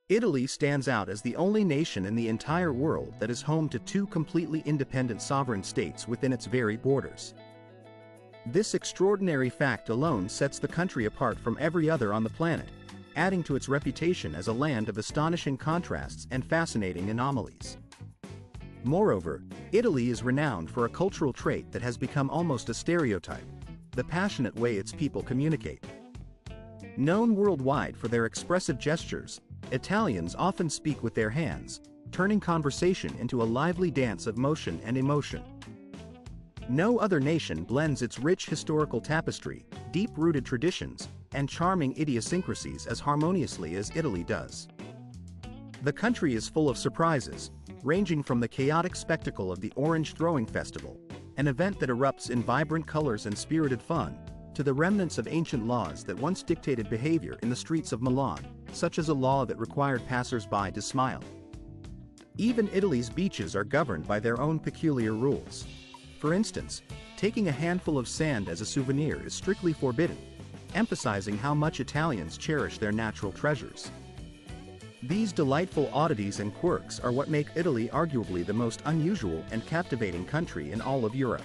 Italy stands out as the only nation in the entire world that is home to two completely independent sovereign states within its very borders. This extraordinary fact alone sets the country apart from every other on the planet, adding to its reputation as a land of astonishing contrasts and fascinating anomalies. Moreover, Italy is renowned for a cultural trait that has become almost a stereotype: the passionate way its people communicate. Known worldwide for their expressive gestures, Italians often speak with their hands, turning conversation into a lively dance of motion and emotion. No other nation blends its rich historical tapestry, deep-rooted traditions, and charming idiosyncrasies as harmoniously as Italy does. The country is full of surprises, ranging from the chaotic spectacle of the Orange Throwing Festival, an event that erupts in vibrant colors and spirited fun, to the remnants of ancient laws that once dictated behavior in the streets of Milan, such as a law that required passers-by to smile. Even Italy's beaches are governed by their own peculiar rules. For instance, taking a handful of sand as a souvenir is strictly forbidden, emphasizing how much Italians cherish their natural treasures. These delightful oddities and quirks are what make Italy arguably the most unusual and captivating country in all of Europe.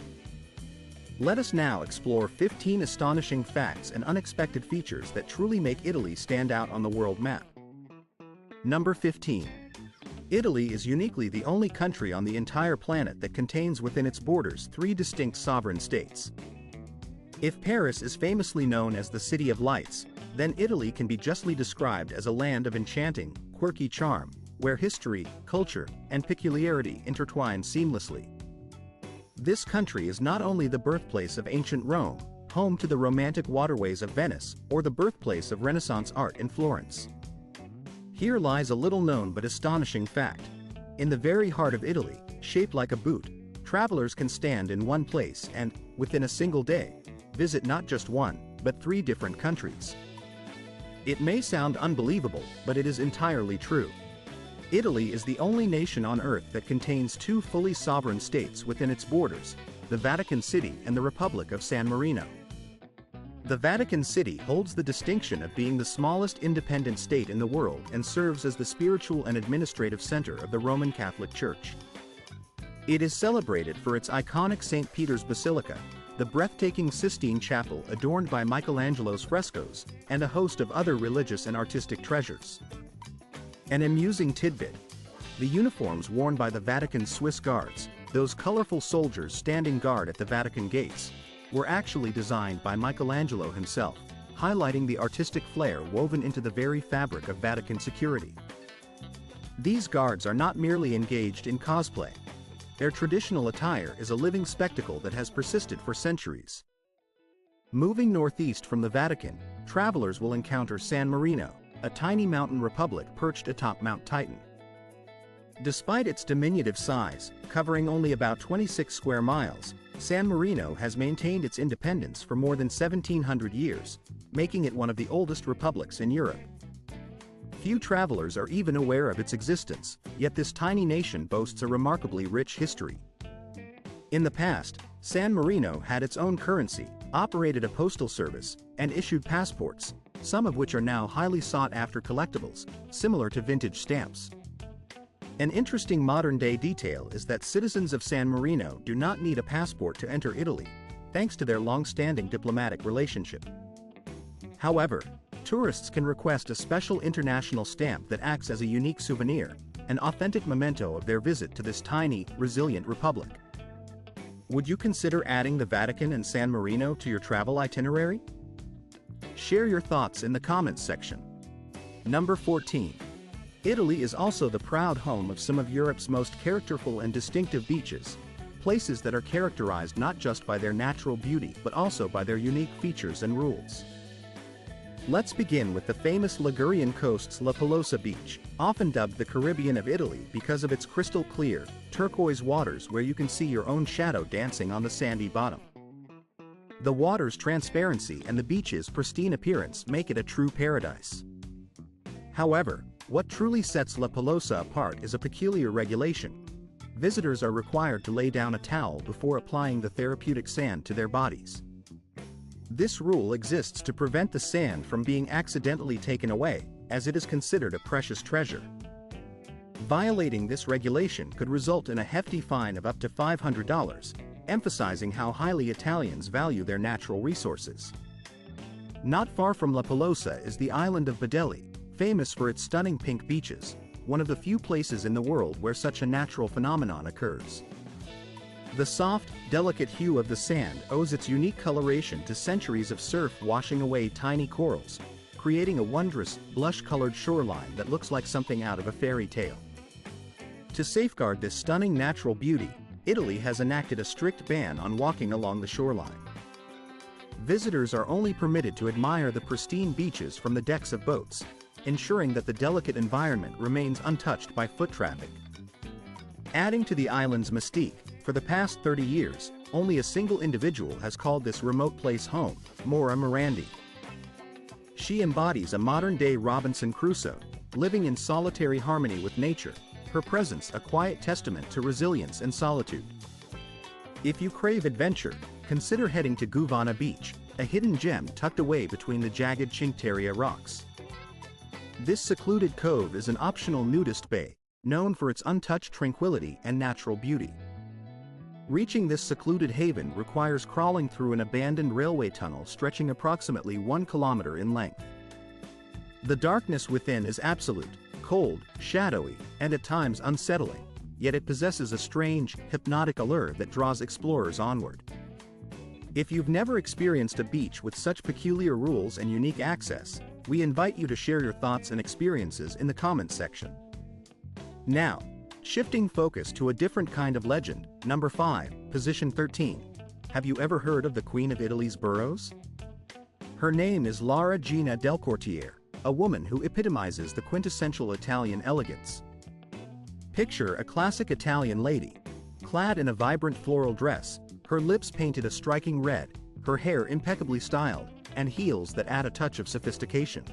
Let us now explore 15 astonishing facts and unexpected features that truly make Italy stand out on the world map. Number 15. Italy is uniquely the only country on the entire planet that contains within its borders three distinct sovereign states. If Paris is famously known as the City of Lights, then Italy can be justly described as a land of enchanting, quirky charm, where history, culture, and peculiarity intertwine seamlessly. This country is not only the birthplace of ancient Rome, home to the romantic waterways of Venice, or the birthplace of Renaissance art in Florence. Here lies a little-known but astonishing fact. In the very heart of Italy, shaped like a boot, travelers can stand in one place and, within a single day, visit not just one, but three different countries. It may sound unbelievable, but it is entirely true. Italy is the only nation on Earth that contains two fully sovereign states within its borders, the Vatican City and the Republic of San Marino. The Vatican City holds the distinction of being the smallest independent state in the world and serves as the spiritual and administrative center of the Roman Catholic Church. It is celebrated for its iconic St. Peter's Basilica, the breathtaking Sistine Chapel adorned by Michelangelo's frescoes, and a host of other religious and artistic treasures. An amusing tidbit: the uniforms worn by the Vatican's Swiss Guards, those colorful soldiers standing guard at the Vatican gates, were actually designed by Michelangelo himself, highlighting the artistic flair woven into the very fabric of Vatican security. These guards are not merely engaged in cosplay. Their traditional attire is a living spectacle that has persisted for centuries. Moving northeast from the Vatican, travelers will encounter San Marino, a tiny mountain republic perched atop Mount Titan. Despite its diminutive size, covering only about 26 square miles, San Marino has maintained its independence for more than 1,700 years, making it one of the oldest republics in Europe. Few travelers are even aware of its existence, yet this tiny nation boasts a remarkably rich history. In the past, San Marino had its own currency, operated a postal service, and issued passports, some of which are now highly sought-after collectibles, similar to vintage stamps. An interesting modern-day detail is that citizens of San Marino do not need a passport to enter Italy, thanks to their long-standing diplomatic relationship. However, tourists can request a special international stamp that acts as a unique souvenir, an authentic memento of their visit to this tiny, resilient republic. Would you consider adding the Vatican and San Marino to your travel itinerary? Share your thoughts in the comments section. Number 14. Italy is also the proud home of some of Europe's most characterful and distinctive beaches, places that are characterized not just by their natural beauty but also by their unique features and rules. Let's begin with the famous Ligurian coast's La Pelosa Beach, often dubbed the Caribbean of Italy because of its crystal clear, turquoise waters where you can see your own shadow dancing on the sandy bottom. The water's transparency and the beach's pristine appearance make it a true paradise. However, what truly sets La Pelosa apart is a peculiar regulation. Visitors are required to lay down a towel before applying the therapeutic sand to their bodies. This rule exists to prevent the sand from being accidentally taken away, as it is considered a precious treasure. Violating this regulation could result in a hefty fine of up to $500, emphasizing how highly Italians value their natural resources. Not far from La Pelosa is the island of Badelli, famous for its stunning pink beaches, one of the few places in the world where such a natural phenomenon occurs. The soft, delicate hue of the sand owes its unique coloration to centuries of surf washing away tiny corals, creating a wondrous, blush-colored shoreline that looks like something out of a fairy tale. To safeguard this stunning natural beauty, Italy has enacted a strict ban on walking along the shoreline. Visitors are only permitted to admire the pristine beaches from the decks of boats, ensuring that the delicate environment remains untouched by foot traffic. Adding to the island's mystique, for the past 30 years, only a single individual has called this remote place home, Maura Morandi. She embodies a modern-day Robinson Crusoe, living in solitary harmony with nature, her presence a quiet testament to resilience and solitude. If you crave adventure, consider heading to Guvana Beach, a hidden gem tucked away between the jagged Cinctaria rocks. This secluded cove is an optional nudist bay, known for its untouched tranquility and natural beauty. Reaching this secluded haven requires crawling through an abandoned railway tunnel stretching approximately 1 kilometer in length. The darkness within is absolute, cold, shadowy, and at times unsettling, yet it possesses a strange, hypnotic allure that draws explorers onward. If you've never experienced a beach with such peculiar rules and unique access, we invite you to share your thoughts and experiences in the comments section. Now, shifting focus to a different kind of legend, number 5, position 13. Have you ever heard of the Queen of Italy's boroughs? Her name is La Regina del Quartiere, a woman who epitomizes the quintessential Italian elegance. Picture a classic Italian lady, clad in a vibrant floral dress, her lips painted a striking red, her hair impeccably styled, and heels that add a touch of sophistication.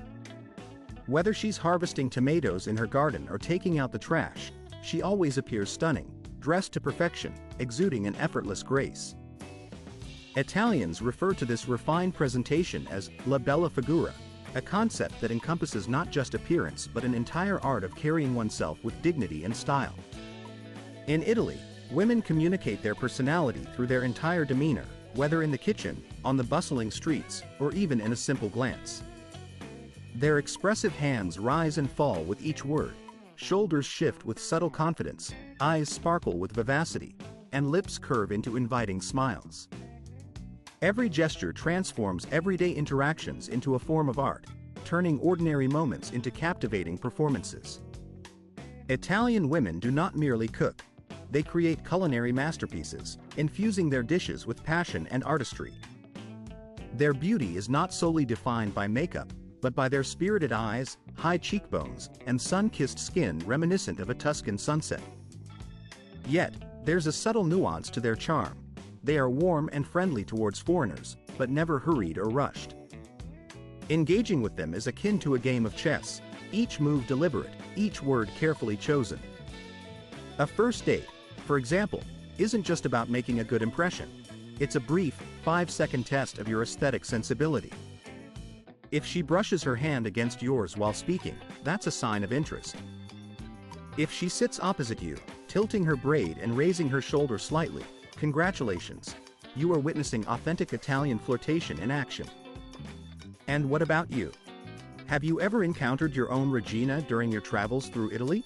Whether she's harvesting tomatoes in her garden or taking out the trash, she always appears stunning, dressed to perfection, exuding an effortless grace. Italians refer to this refined presentation as la bella figura, a concept that encompasses not just appearance but an entire art of carrying oneself with dignity and style. In Italy, women communicate their personality through their entire demeanor, whether in the kitchen, on the bustling streets, or even in a simple glance. Their expressive hands rise and fall with each word, shoulders shift with subtle confidence, eyes sparkle with vivacity, and lips curve into inviting smiles. Every gesture transforms everyday interactions into a form of art, turning ordinary moments into captivating performances. Italian women do not merely cook, they create culinary masterpieces, infusing their dishes with passion and artistry. Their beauty is not solely defined by makeup, but by their spirited eyes, high cheekbones, and sun-kissed skin reminiscent of a Tuscan sunset. Yet, there's a subtle nuance to their charm. They are warm and friendly towards foreigners, but never hurried or rushed. Engaging with them is akin to a game of chess, each move deliberate, each word carefully chosen. A first date, for example, isn't just about making a good impression. It's a brief, 5-second test of your aesthetic sensibility. If she brushes her hand against yours while speaking, that's a sign of interest. If she sits opposite you, tilting her braid and raising her shoulder slightly, congratulations, you are witnessing authentic Italian flirtation in action. And what about you? Have you ever encountered your own Regina during your travels through Italy?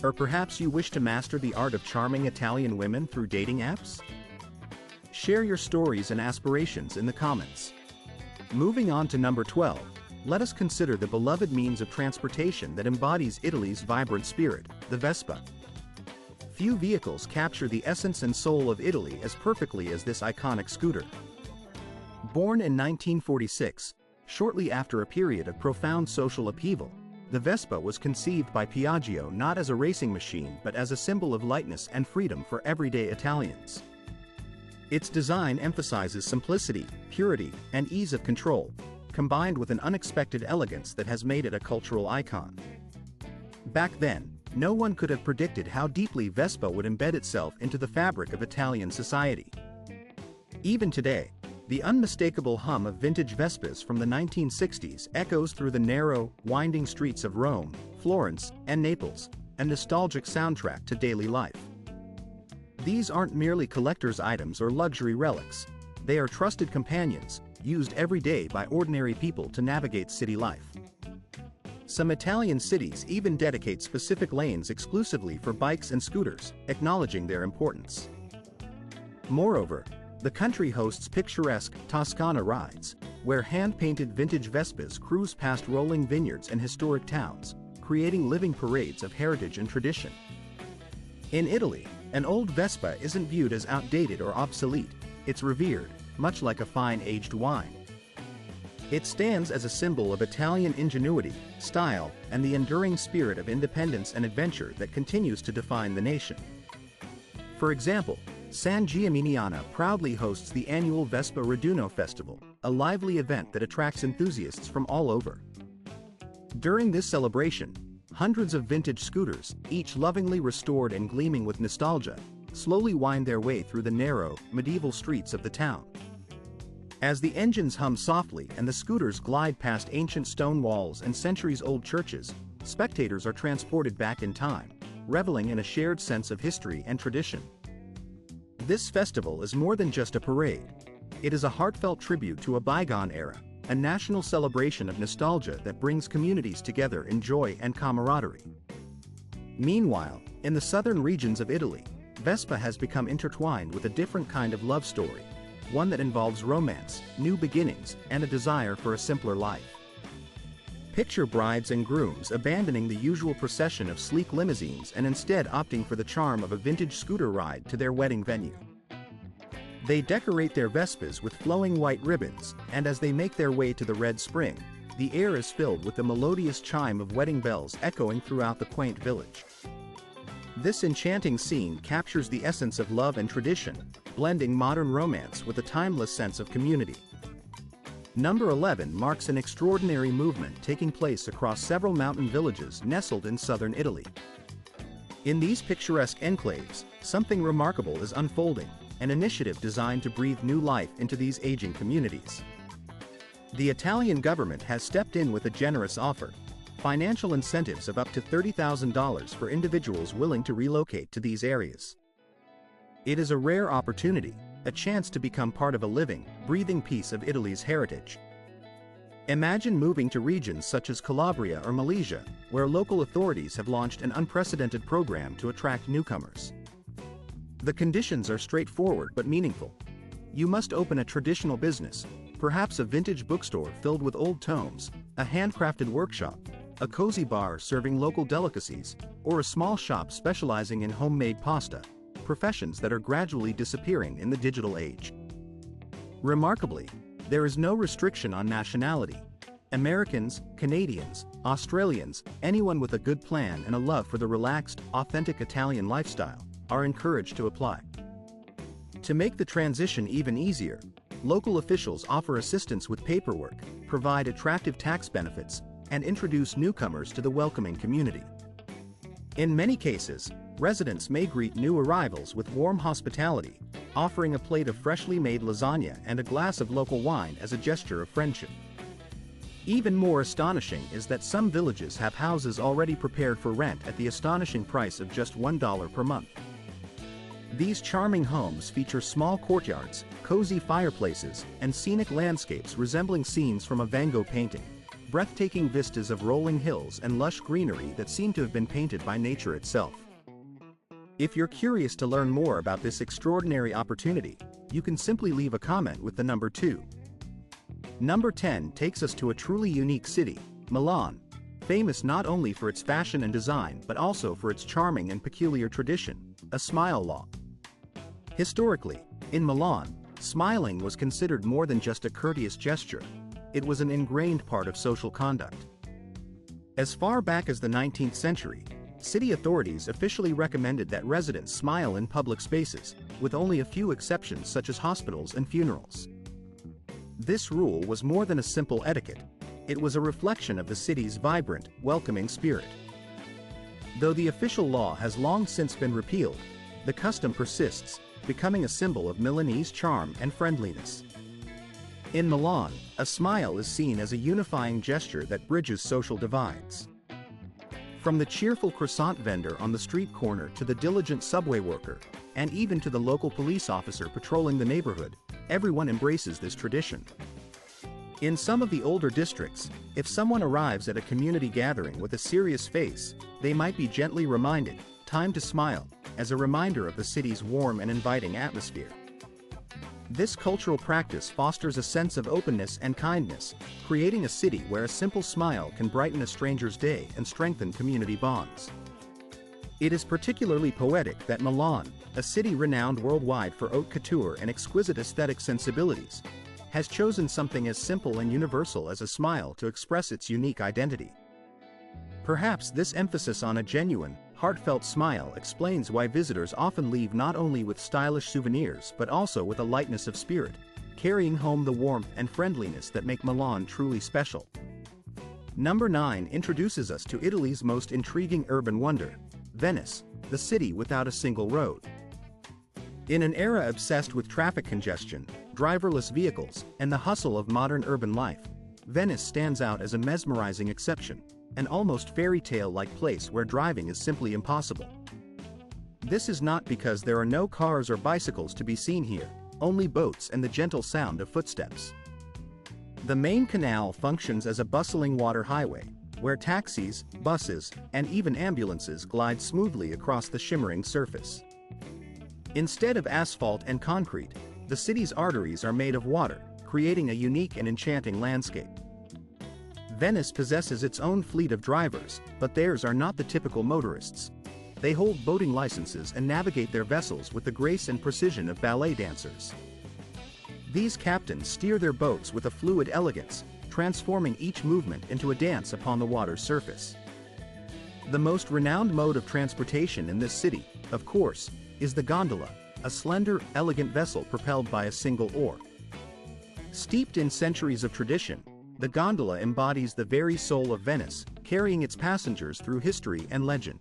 Or perhaps you wish to master the art of charming Italian women through dating apps? Share your stories and aspirations in the comments. Moving on to number 12, let us consider the beloved means of transportation that embodies Italy's vibrant spirit, the Vespa. Few vehicles capture the essence and soul of Italy as perfectly as this iconic scooter. Born in 1946, shortly after a period of profound social upheaval, the Vespa was conceived by Piaggio not as a racing machine but as a symbol of lightness and freedom for everyday Italians. Its design emphasizes simplicity, purity, and ease of control, combined with an unexpected elegance that has made it a cultural icon. Back then, no one could have predicted how deeply Vespa would embed itself into the fabric of Italian society. Even today, The unmistakable hum of vintage Vespas from the 1960s echoes through the narrow, winding streets of Rome, Florence, and Naples, a nostalgic soundtrack to daily life. These aren't merely collector's items or luxury relics. They are trusted companions, used every day by ordinary people to navigate city life. Some Italian cities even dedicate specific lanes exclusively for bikes and scooters, acknowledging their importance. Moreover, the country hosts picturesque Toscana rides, where hand-painted vintage Vespas cruise past rolling vineyards and historic towns, creating living parades of heritage and tradition. In Italy, an old Vespa isn't viewed as outdated or obsolete, it's revered, much like a fine aged wine. It stands as a symbol of Italian ingenuity, style, and the enduring spirit of independence and adventure that continues to define the nation. For example, San Gimignano proudly hosts the annual Vespa Raduno Festival, a lively event that attracts enthusiasts from all over. During this celebration, hundreds of vintage scooters, each lovingly restored and gleaming with nostalgia, slowly wind their way through the narrow, medieval streets of the town. As the engines hum softly and the scooters glide past ancient stone walls and centuries-old churches, spectators are transported back in time, reveling in a shared sense of history and tradition. This festival is more than just a parade. It is a heartfelt tribute to a bygone era, a national celebration of nostalgia that brings communities together in joy and camaraderie. Meanwhile, in the southern regions of Italy, Vespa has become intertwined with a different kind of love story, one that involves romance, new beginnings, and a desire for a simpler life. Picture brides and grooms abandoning the usual procession of sleek limousines and instead opting for the charm of a vintage scooter ride to their wedding venue. They decorate their Vespas with flowing white ribbons, and as they make their way to the Red Spring, the air is filled with the melodious chime of wedding bells echoing throughout the quaint village. This enchanting scene captures the essence of love and tradition, blending modern romance with a timeless sense of community. Number 11 marks an extraordinary movement taking place across several mountain villages nestled in southern Italy. In these picturesque enclaves, something remarkable is unfolding, an initiative designed to breathe new life into these aging communities. The Italian government has stepped in with a generous offer, financial incentives of up to $30,000 for individuals willing to relocate to these areas. It is a rare opportunity, a chance to become part of a living, breathing piece of Italy's heritage. Imagine moving to regions such as Calabria or Malaysia, where local authorities have launched an unprecedented program to attract newcomers. The conditions are straightforward but meaningful. You must open a traditional business, perhaps a vintage bookstore filled with old tomes, a handcrafted workshop, a cozy bar serving local delicacies, or a small shop specializing in homemade pasta, professions that are gradually disappearing in the digital age. Remarkably, there is no restriction on nationality. Americans, Canadians, Australians, anyone with a good plan and a love for the relaxed, authentic Italian lifestyle, are encouraged to apply. To make the transition even easier, local officials offer assistance with paperwork, provide attractive tax benefits, and introduce newcomers to the welcoming community. In many cases, residents may greet new arrivals with warm hospitality, offering a plate of freshly made lasagna and a glass of local wine as a gesture of friendship. Even more astonishing is that some villages have houses already prepared for rent at the astonishing price of just $1 per month. These charming homes feature small courtyards, cozy fireplaces, and scenic landscapes resembling scenes from a Van Gogh painting, breathtaking vistas of rolling hills and lush greenery that seem to have been painted by nature itself. If you're curious to learn more about this extraordinary opportunity, you can simply leave a comment with the number 2. Number 10 takes us to a truly unique city, Milan, famous not only for its fashion and design but also for its charming and peculiar tradition, a smile law. Historically, in Milan, smiling was considered more than just a courteous gesture. It was an ingrained part of social conduct. As far back as the 19th century, city authorities officially recommended that residents smile in public spaces, with only a few exceptions such as hospitals and funerals. This rule was more than a simple etiquette. It was a reflection of the city's vibrant, welcoming spirit. Though the official law has long since been repealed, the custom persists, becoming a symbol of Milanese charm and friendliness. In Milan, a smile is seen as a unifying gesture that bridges social divides. From the cheerful croissant vendor on the street corner to the diligent subway worker, and even to the local police officer patrolling the neighborhood, everyone embraces this tradition. In some of the older districts, if someone arrives at a community gathering with a serious face, they might be gently reminded, "Time to smile," as a reminder of the city's warm and inviting atmosphere. This cultural practice fosters a sense of openness and kindness, creating a city where a simple smile can brighten a stranger's day and strengthen community bonds. It is particularly poetic that Milan, a city renowned worldwide for haute couture and exquisite aesthetic sensibilities, has chosen something as simple and universal as a smile to express its unique identity. Perhaps this emphasis on a genuine, heartfelt smile explains why visitors often leave not only with stylish souvenirs but also with a lightness of spirit, carrying home the warmth and friendliness that make Milan truly special. Number 9 introduces us to Italy's most intriguing urban wonder, Venice, the city without a single road. In an era obsessed with traffic congestion, driverless vehicles, and the hustle of modern urban life, Venice stands out as a mesmerizing exception, an almost fairy tale-like place where driving is simply impossible. This is not because there are no cars or bicycles to be seen here, only boats and the gentle sound of footsteps. The main canal functions as a bustling water highway, where taxis, buses, and even ambulances glide smoothly across the shimmering surface. Instead of asphalt and concrete, the city's arteries are made of water, creating a unique and enchanting landscape. Venice possesses its own fleet of drivers, but theirs are not the typical motorists. They hold boating licenses and navigate their vessels with the grace and precision of ballet dancers. These captains steer their boats with a fluid elegance, transforming each movement into a dance upon the water's surface. The most renowned mode of transportation in this city, of course, is the gondola, a slender, elegant vessel propelled by a single oar. Steeped in centuries of tradition, the gondola embodies the very soul of Venice, carrying its passengers through history and legend.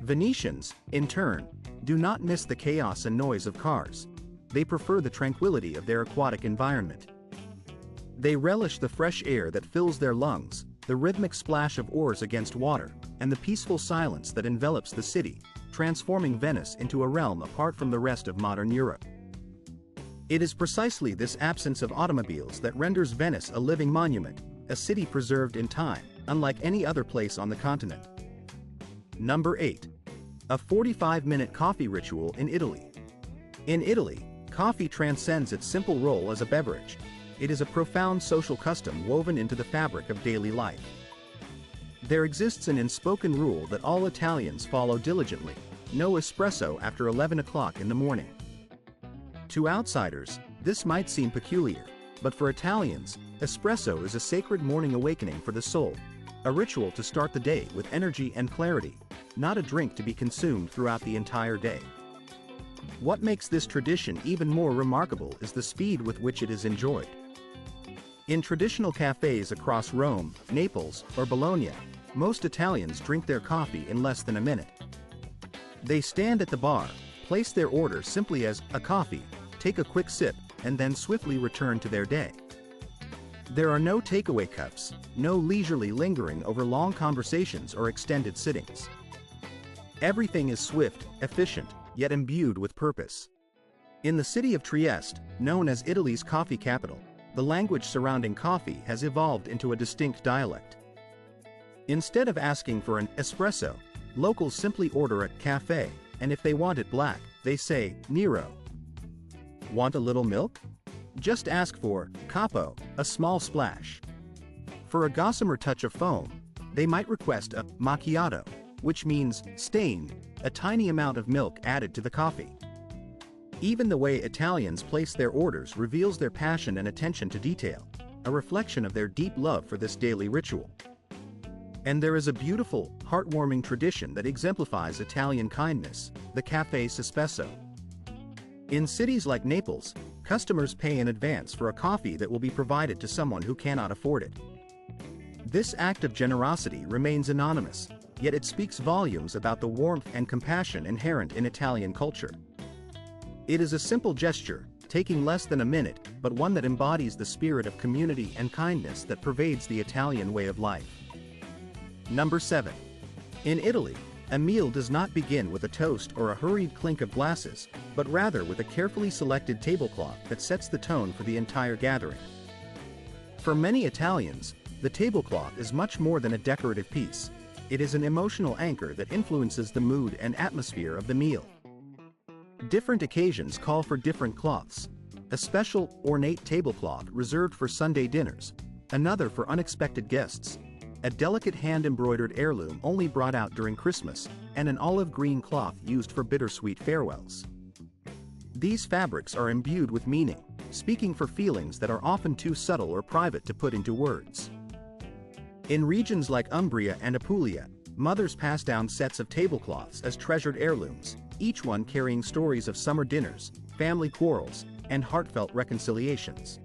Venetians, in turn, do not miss the chaos and noise of cars. They prefer the tranquility of their aquatic environment. They relish the fresh air that fills their lungs, the rhythmic splash of oars against water, and the peaceful silence that envelops the city, transforming Venice into a realm apart from the rest of modern Europe. It is precisely this absence of automobiles that renders Venice a living monument, a city preserved in time, unlike any other place on the continent. Number 8. A 45-minute coffee ritual in Italy. In Italy, coffee transcends its simple role as a beverage. It is a profound social custom woven into the fabric of daily life. There exists an unspoken rule that all Italians follow diligently: no espresso after 11 o'clock in the morning. To outsiders, this might seem peculiar, but for Italians, espresso is a sacred morning awakening for the soul, a ritual to start the day with energy and clarity, not a drink to be consumed throughout the entire day. What makes this tradition even more remarkable is the speed with which it is enjoyed. In traditional cafes across Rome, Naples, or Bologna, most Italians drink their coffee in less than a minute. They stand at the bar, place their order simply as a coffee, take a quick sip, and then swiftly return to their day. There are no takeaway cups, no leisurely lingering over long conversations or extended sittings. Everything is swift, efficient, yet imbued with purpose. In the city of Trieste, known as Italy's coffee capital, the language surrounding coffee has evolved into a distinct dialect. Instead of asking for an espresso, locals simply order a cafe, and if they want it black, they say Nero. Want a little milk? Just ask for capo, a small splash. For a gossamer touch of foam, they might request a macchiato, which means stained, a tiny amount of milk added to the coffee. Even the way Italians place their orders reveals their passion and attention to detail, a reflection of their deep love for this daily ritual. And there is a beautiful, heartwarming tradition that exemplifies Italian kindness: the Caffè Sospeso. In cities like Naples, customers pay in advance for a coffee that will be provided to someone who cannot afford it. This act of generosity remains anonymous, yet it speaks volumes about the warmth and compassion inherent in Italian culture. It is a simple gesture, taking less than a minute, but one that embodies the spirit of community and kindness that pervades the Italian way of life. Number 7. In Italy, a meal does not begin with a toast or a hurried clink of glasses, but rather with a carefully selected tablecloth that sets the tone for the entire gathering. For many Italians, the tablecloth is much more than a decorative piece. It is an emotional anchor that influences the mood and atmosphere of the meal. Different occasions call for different cloths. A special, ornate tablecloth reserved for Sunday dinners, another for unexpected guests, a delicate hand-embroidered heirloom only brought out during Christmas, and an olive green cloth used for bittersweet farewells. These fabrics are imbued with meaning, speaking for feelings that are often too subtle or private to put into words. In regions like Umbria and Apulia, mothers pass down sets of tablecloths as treasured heirlooms, each one carrying stories of summer dinners, family quarrels, and heartfelt reconciliations.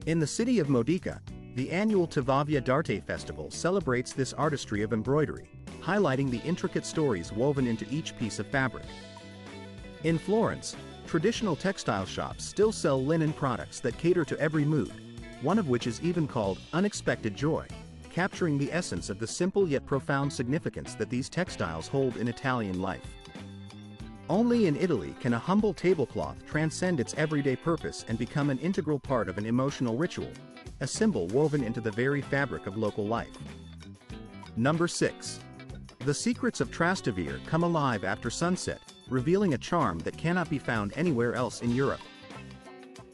In the city of Modica, the annual Tivavia d'Arte Festival celebrates this artistry of embroidery, highlighting the intricate stories woven into each piece of fabric. In Florence, traditional textile shops still sell linen products that cater to every mood, one of which is even called unexpected joy, capturing the essence of the simple yet profound significance that these textiles hold in Italian life. Only in Italy can a humble tablecloth transcend its everyday purpose and become an integral part of an emotional ritual, a symbol woven into the very fabric of local life. Number 6. The secrets of Trastevere come alive after sunset, revealing a charm that cannot be found anywhere else in Europe.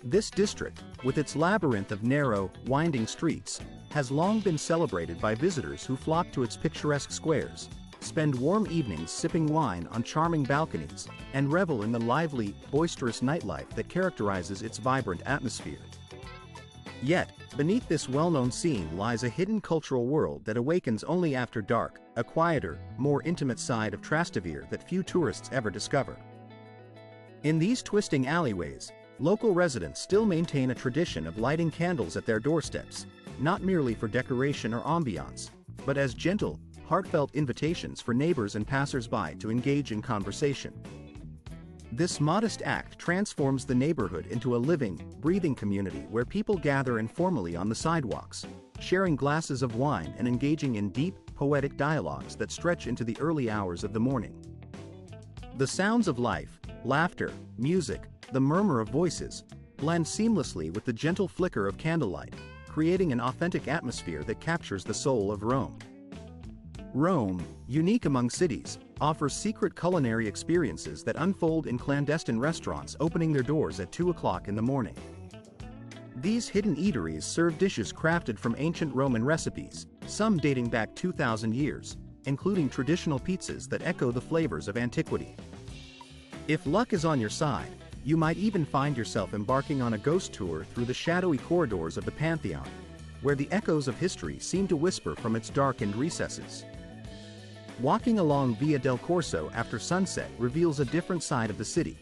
This district, with its labyrinth of narrow, winding streets, has long been celebrated by visitors who flock to its picturesque squares, spend warm evenings sipping wine on charming balconies, and revel in the lively, boisterous nightlife that characterizes its vibrant atmosphere. Yet, beneath this well-known scene lies a hidden cultural world that awakens only after dark, a quieter, more intimate side of Trastevere that few tourists ever discover. In these twisting alleyways, local residents still maintain a tradition of lighting candles at their doorsteps, not merely for decoration or ambiance, but as gentle, heartfelt invitations for neighbors and passers-by to engage in conversation. This modest act transforms the neighborhood into a living, breathing community where people gather informally on the sidewalks, sharing glasses of wine and engaging in deep, poetic dialogues that stretch into the early hours of the morning. The sounds of life, laughter, music, the murmur of voices, blend seamlessly with the gentle flicker of candlelight, creating an authentic atmosphere that captures the soul of Rome. Rome, unique among cities, offers secret culinary experiences that unfold in clandestine restaurants opening their doors at 2 o'clock in the morning. These hidden eateries serve dishes crafted from ancient Roman recipes, some dating back 2,000 years, including traditional pizzas that echo the flavors of antiquity. If luck is on your side, you might even find yourself embarking on a ghost tour through the shadowy corridors of the Pantheon, where the echoes of history seem to whisper from its darkened recesses. Walking along Via del Corso after sunset reveals a different side of the city.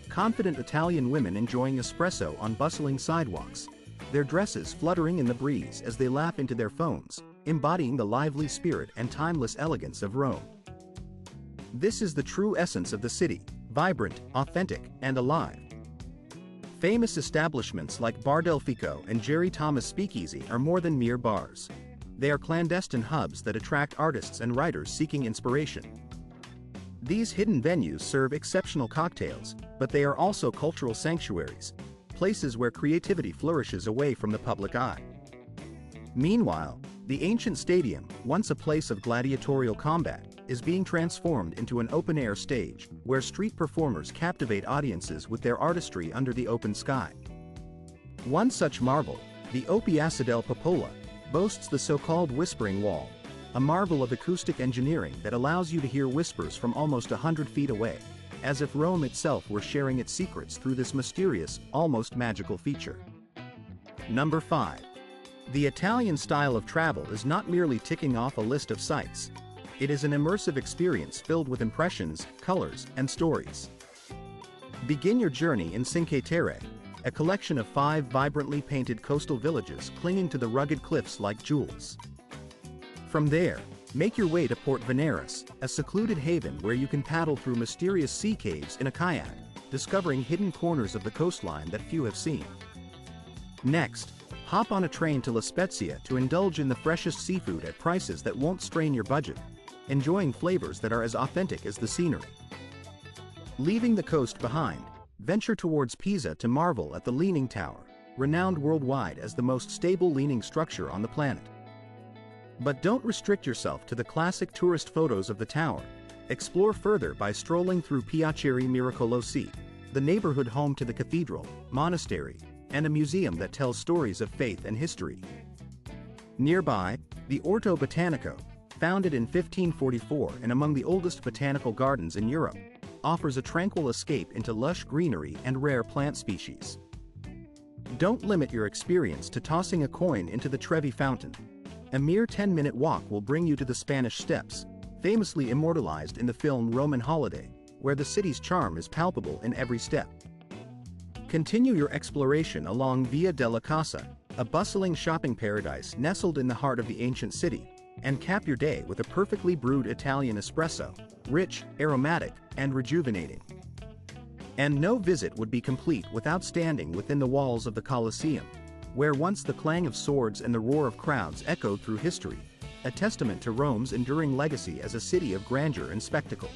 Confident Italian women enjoying espresso on bustling sidewalks, their dresses fluttering in the breeze as they laugh into their phones, embodying the lively spirit and timeless elegance of Rome. This is the true essence of the city, vibrant, authentic, and alive. Famous establishments like Bar del Fico and Jerry Thomas Speakeasy are more than mere bars. They are clandestine hubs that attract artists and writers seeking inspiration. These hidden venues serve exceptional cocktails, but they are also cultural sanctuaries, places where creativity flourishes away from the public eye. Meanwhile, the ancient stadium, once a place of gladiatorial combat, is being transformed into an open-air stage, where street performers captivate audiences with their artistry under the open sky. One such marvel, the Piazza del Popolo, boasts the so-called Whispering Wall, a marvel of acoustic engineering that allows you to hear whispers from almost 100 feet away, as if Rome itself were sharing its secrets through this mysterious, almost magical feature. Number 5. The Italian style of travel is not merely ticking off a list of sights. It is an immersive experience filled with impressions, colors, and stories. Begin your journey in Cinque Terre, a collection of 5 vibrantly painted coastal villages clinging to the rugged cliffs like jewels. From there, make your way to Port Veneris, a secluded haven where you can paddle through mysterious sea caves in a kayak, discovering hidden corners of the coastline that few have seen. Next, hop on a train to La Spezia to indulge in the freshest seafood at prices that won't strain your budget, enjoying flavors that are as authentic as the scenery. Leaving the coast behind, venture towards Pisa to marvel at the Leaning Tower, renowned worldwide as the most stable leaning structure on the planet. But don't restrict yourself to the classic tourist photos of the tower. Explore further by strolling through Piacere Miracolosi, the neighborhood home to the cathedral, monastery, and a museum that tells stories of faith and history. Nearby, the Orto Botanico, founded in 1544 and among the oldest botanical gardens in Europe, offers a tranquil escape into lush greenery and rare plant species. Don't limit your experience to tossing a coin into the Trevi Fountain. A mere 10-minute walk will bring you to the Spanish Steps, famously immortalized in the film Roman Holiday, where the city's charm is palpable in every step. Continue your exploration along Via della Casa, a bustling shopping paradise nestled in the heart of the ancient city, and cap your day with a perfectly brewed Italian espresso, rich, aromatic, and rejuvenating. And no visit would be complete without standing within the walls of the Colosseum, where once the clang of swords and the roar of crowds echoed through history, a testament to Rome's enduring legacy as a city of grandeur and spectacle.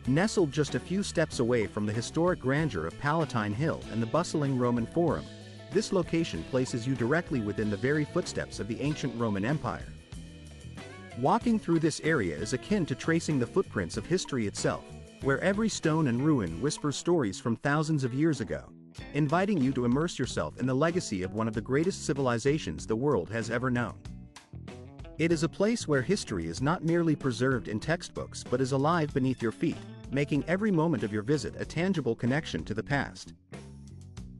Nestled just a few steps away from the historic grandeur of Palatine Hill and the bustling Roman Forum, this location places you directly within the very footsteps of the ancient Roman Empire. Walking through this area is akin to tracing the footprints of history itself, where every stone and ruin whispers stories from thousands of years ago, inviting you to immerse yourself in the legacy of one of the greatest civilizations the world has ever known. It is a place where history is not merely preserved in textbooks but is alive beneath your feet, making every moment of your visit a tangible connection to the past.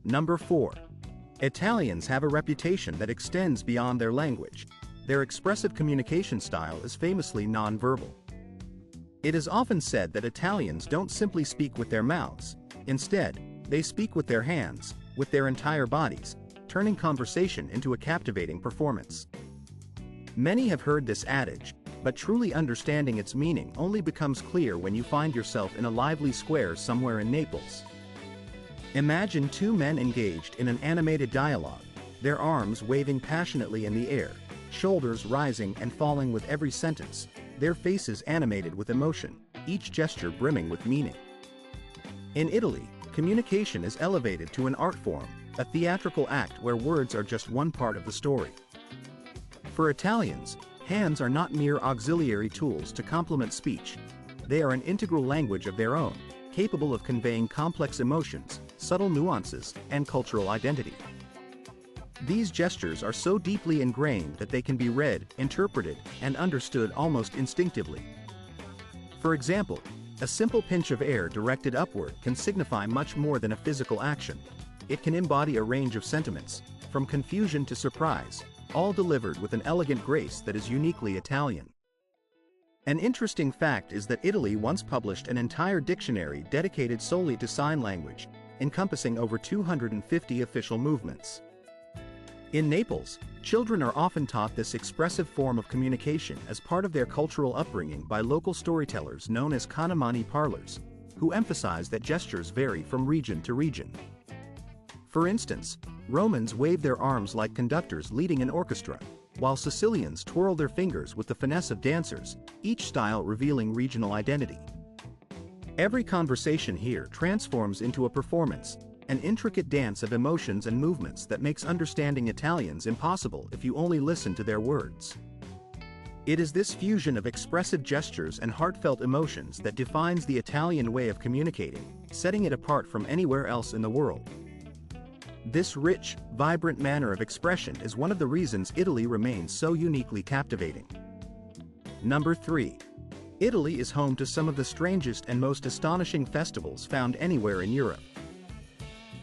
Number 4. Italians have a reputation that extends beyond their language. Their expressive communication style is famously non-verbal. It is often said that Italians don't simply speak with their mouths. Instead, they speak with their hands, with their entire bodies, turning conversation into a captivating performance. Many have heard this adage, but truly understanding its meaning only becomes clear when you find yourself in a lively square somewhere in Naples. Imagine two men engaged in an animated dialogue, their arms waving passionately in the air, shoulders rising and falling with every sentence, their faces animated with emotion, each gesture brimming with meaning. In Italy, communication is elevated to an art form, a theatrical act where words are just one part of the story. For Italians, hands are not mere auxiliary tools to complement speech. They are an integral language of their own, capable of conveying complex emotions, subtle nuances, and cultural identity. These gestures are so deeply ingrained that they can be read, interpreted, and understood almost instinctively. For example, a simple pinch of air directed upward can signify much more than a physical action. It can embody a range of sentiments, from confusion to surprise, all delivered with an elegant grace that is uniquely Italian. An interesting fact is that Italy once published an entire dictionary dedicated solely to sign language, encompassing over 250 official movements. In Naples, children are often taught this expressive form of communication as part of their cultural upbringing by local storytellers known as Conimani parlors, who emphasize that gestures vary from region to region. For instance, Romans wave their arms like conductors leading an orchestra, while Sicilians twirl their fingers with the finesse of dancers, each style revealing regional identity. Every conversation here transforms into a performance, an intricate dance of emotions and movements that makes understanding Italians impossible if you only listen to their words. It is this fusion of expressive gestures and heartfelt emotions that defines the Italian way of communicating, setting it apart from anywhere else in the world. This rich, vibrant manner of expression is one of the reasons Italy remains so uniquely captivating. Number 3. Italy is home to some of the strangest and most astonishing festivals found anywhere in Europe.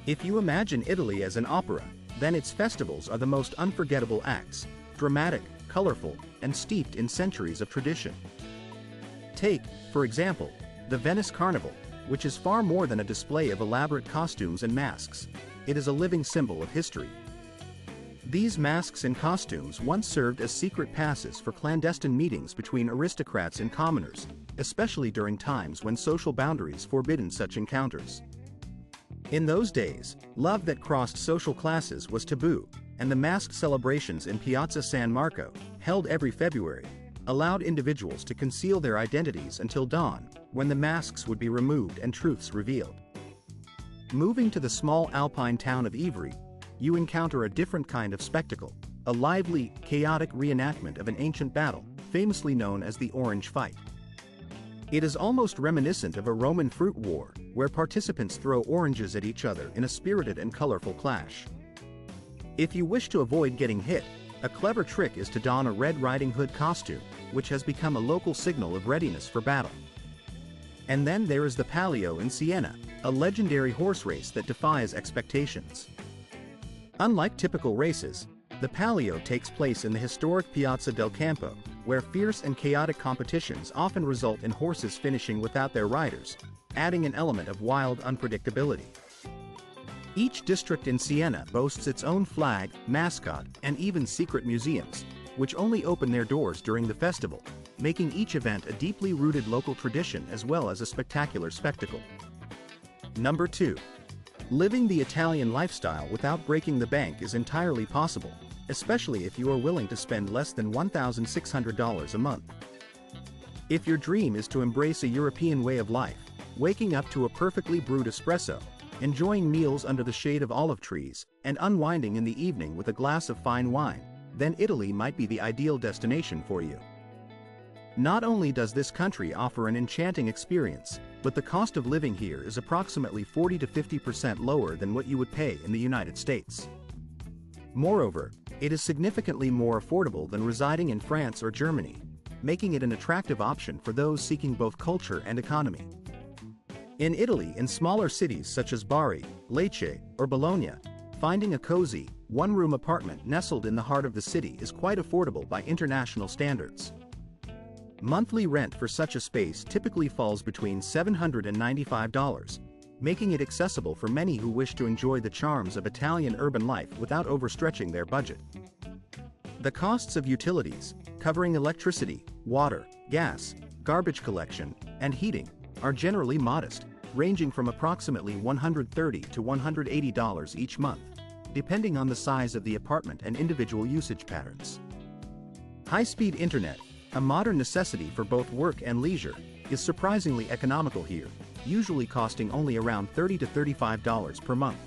If you imagine Italy as an opera, then its festivals are the most unforgettable acts, dramatic, colorful, and steeped in centuries of tradition. Take, for example, the Venice Carnival, which is far more than a display of elaborate costumes and masks. It is a living symbol of history. These masks and costumes once served as secret passes for clandestine meetings between aristocrats and commoners, especially during times when social boundaries forbidden such encounters. In those days, love that crossed social classes was taboo, and the masked celebrations in Piazza San Marco, held every February, allowed individuals to conceal their identities until dawn, when the masks would be removed and truths revealed. Moving to the small alpine town of Ivry, you encounter a different kind of spectacle, a lively, chaotic reenactment of an ancient battle, famously known as the Orange Fight. It is almost reminiscent of a Roman fruit war, where participants throw oranges at each other in a spirited and colorful clash. If you wish to avoid getting hit, a clever trick is to don a Red Riding Hood costume, which has become a local signal of readiness for battle. And then there is the Palio in Siena, a legendary horse race that defies expectations. Unlike typical races, the Palio takes place in the historic Piazza del Campo, where fierce and chaotic competitions often result in horses finishing without their riders, adding an element of wild unpredictability. Each district in Siena boasts its own flag, mascot, and even secret museums, which only open their doors during the festival, making each event a deeply rooted local tradition as well as a spectacular spectacle. Number 2. Living the Italian lifestyle without breaking the bank is entirely possible, especially if you are willing to spend less than $1,600 a month. If your dream is to embrace a European way of life, waking up to a perfectly brewed espresso, enjoying meals under the shade of olive trees, and unwinding in the evening with a glass of fine wine, then Italy might be the ideal destination for you. Not only does this country offer an enchanting experience, but the cost of living here is approximately 40 to 50% lower than what you would pay in the United States. Moreover, it is significantly more affordable than residing in France or Germany, making it an attractive option for those seeking both culture and economy. In Italy, in smaller cities such as Bari, Lecce, or Bologna, finding a cozy, one-room apartment nestled in the heart of the city is quite affordable by international standards. Monthly rent for such a space typically falls between $795, making it accessible for many who wish to enjoy the charms of Italian urban life without overstretching their budget. The costs of utilities, covering electricity, water, gas, garbage collection, and heating, are generally modest, ranging from approximately $130 to $180 each month, depending on the size of the apartment and individual usage patterns. High-speed internet, a modern necessity for both work and leisure, is surprisingly economical here, usually costing only around $30 to $35 per month.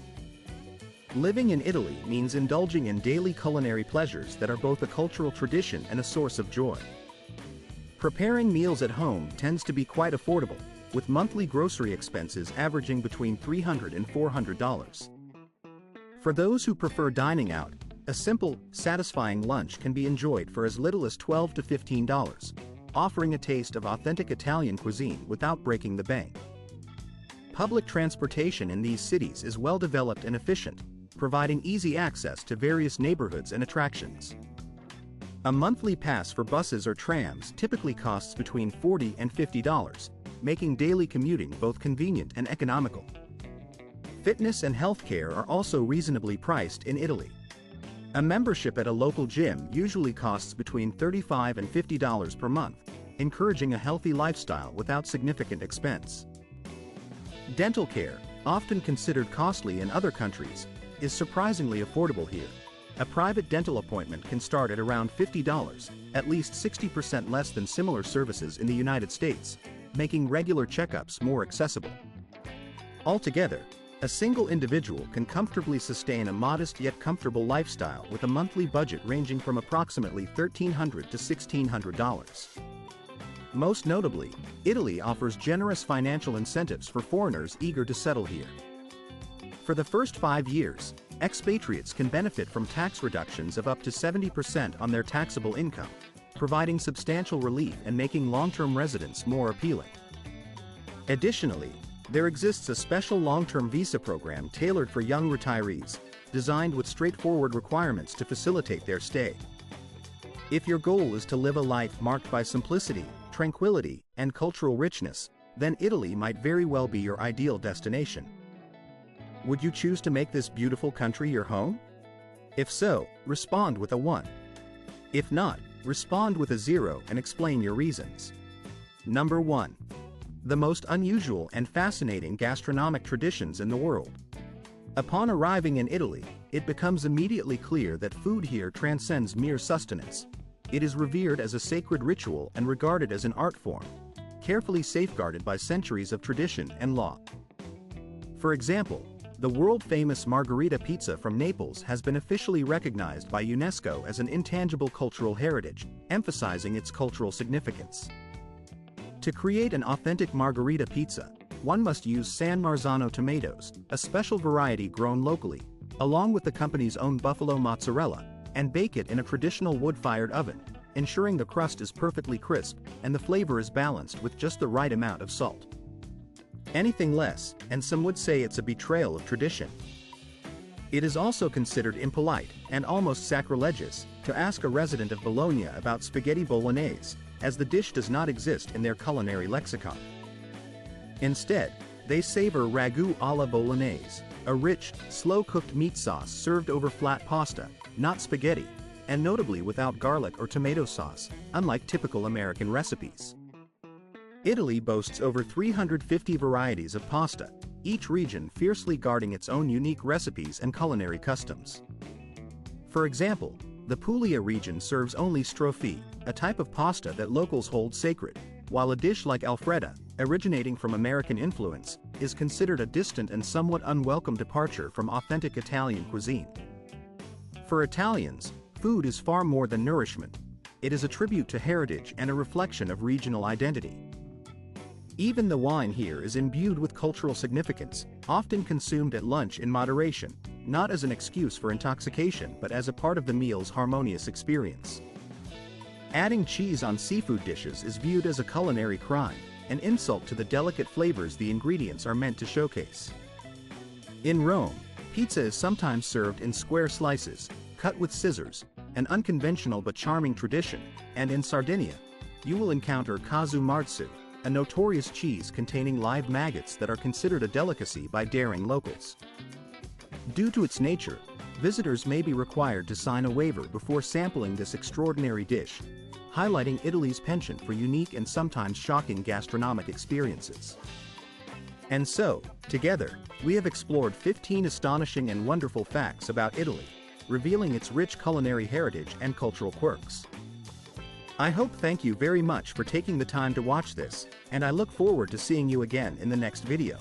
Living in Italy means indulging in daily culinary pleasures that are both a cultural tradition and a source of joy. Preparing meals at home tends to be quite affordable, with monthly grocery expenses averaging between $300 and $400. For those who prefer dining out, a simple, satisfying lunch can be enjoyed for as little as $12 to $15, offering a taste of authentic Italian cuisine without breaking the bank. Public transportation in these cities is well developed and efficient, providing easy access to various neighborhoods and attractions. A monthly pass for buses or trams typically costs between $40 and $50, making daily commuting both convenient and economical. Fitness and healthcare are also reasonably priced in Italy. A membership at a local gym usually costs between $35 and $50 per month, encouraging a healthy lifestyle without significant expense. Dental care, often considered costly in other countries, is surprisingly affordable here. A private dental appointment can start at around $50, at least 60% less than similar services in the United States, making regular checkups more accessible. Altogether, a single individual can comfortably sustain a modest yet comfortable lifestyle with a monthly budget ranging from approximately $1,300 to $1,600. Most notably, Italy offers generous financial incentives for foreigners eager to settle here. For the first 5 years, expatriates can benefit from tax reductions of up to 70% on their taxable income, providing substantial relief and making long-term residence more appealing. Additionally, there exists a special long-term visa program tailored for young retirees, designed with straightforward requirements to facilitate their stay. If your goal is to live a life marked by simplicity, tranquility, and cultural richness, then Italy might very well be your ideal destination. Would you choose to make this beautiful country your home? If so, respond with a 1. If not, respond with a 0 and explain your reasons. Number 1. The most unusual and fascinating gastronomic traditions in the world. Upon arriving in Italy, it becomes immediately clear that food here transcends mere sustenance. It is revered as a sacred ritual and regarded as an art form, carefully safeguarded by centuries of tradition and law. For example, the world-famous Margherita pizza from Naples has been officially recognized by UNESCO as an intangible cultural heritage, emphasizing its cultural significance. To create an authentic Margherita pizza, one must use San Marzano tomatoes, a special variety grown locally, along with the company's own buffalo mozzarella, and bake it in a traditional wood-fired oven, ensuring the crust is perfectly crisp and the flavor is balanced with just the right amount of salt. Anything less, and some would say it's a betrayal of tradition. It is also considered impolite and almost sacrilegious to ask a resident of Bologna about spaghetti bolognese, as the dish does not exist in their culinary lexicon. Instead, they savor ragu alla bolognese, a rich, slow-cooked meat sauce served over flat pasta, not spaghetti, and notably without garlic or tomato sauce, unlike typical American recipes. Italy boasts over 350 varieties of pasta, each region fiercely guarding its own unique recipes and culinary customs. For example, the Puglia region serves only strofi, a type of pasta that locals hold sacred, while a dish like Alfreda, originating from American influence, is considered a distant and somewhat unwelcome departure from authentic Italian cuisine. For Italians, food is far more than nourishment. It is a tribute to heritage and a reflection of regional identity. Even the wine here is imbued with cultural significance, often consumed at lunch in moderation, not as an excuse for intoxication but as a part of the meal's harmonious experience. Adding cheese on seafood dishes is viewed as a culinary crime, an insult to the delicate flavors the ingredients are meant to showcase. In Rome, pizza is sometimes served in square slices, cut with scissors, an unconventional but charming tradition, and in Sardinia, you will encounter casu marzu, a notorious cheese containing live maggots that are considered a delicacy by daring locals. Due to its nature, visitors may be required to sign a waiver before sampling this extraordinary dish, highlighting Italy's penchant for unique and sometimes shocking gastronomic experiences. And so, together, we have explored 15 astonishing and wonderful facts about Italy, revealing its rich culinary heritage and cultural quirks. Thank you very much for taking the time to watch this, and I look forward to seeing you again in the next video.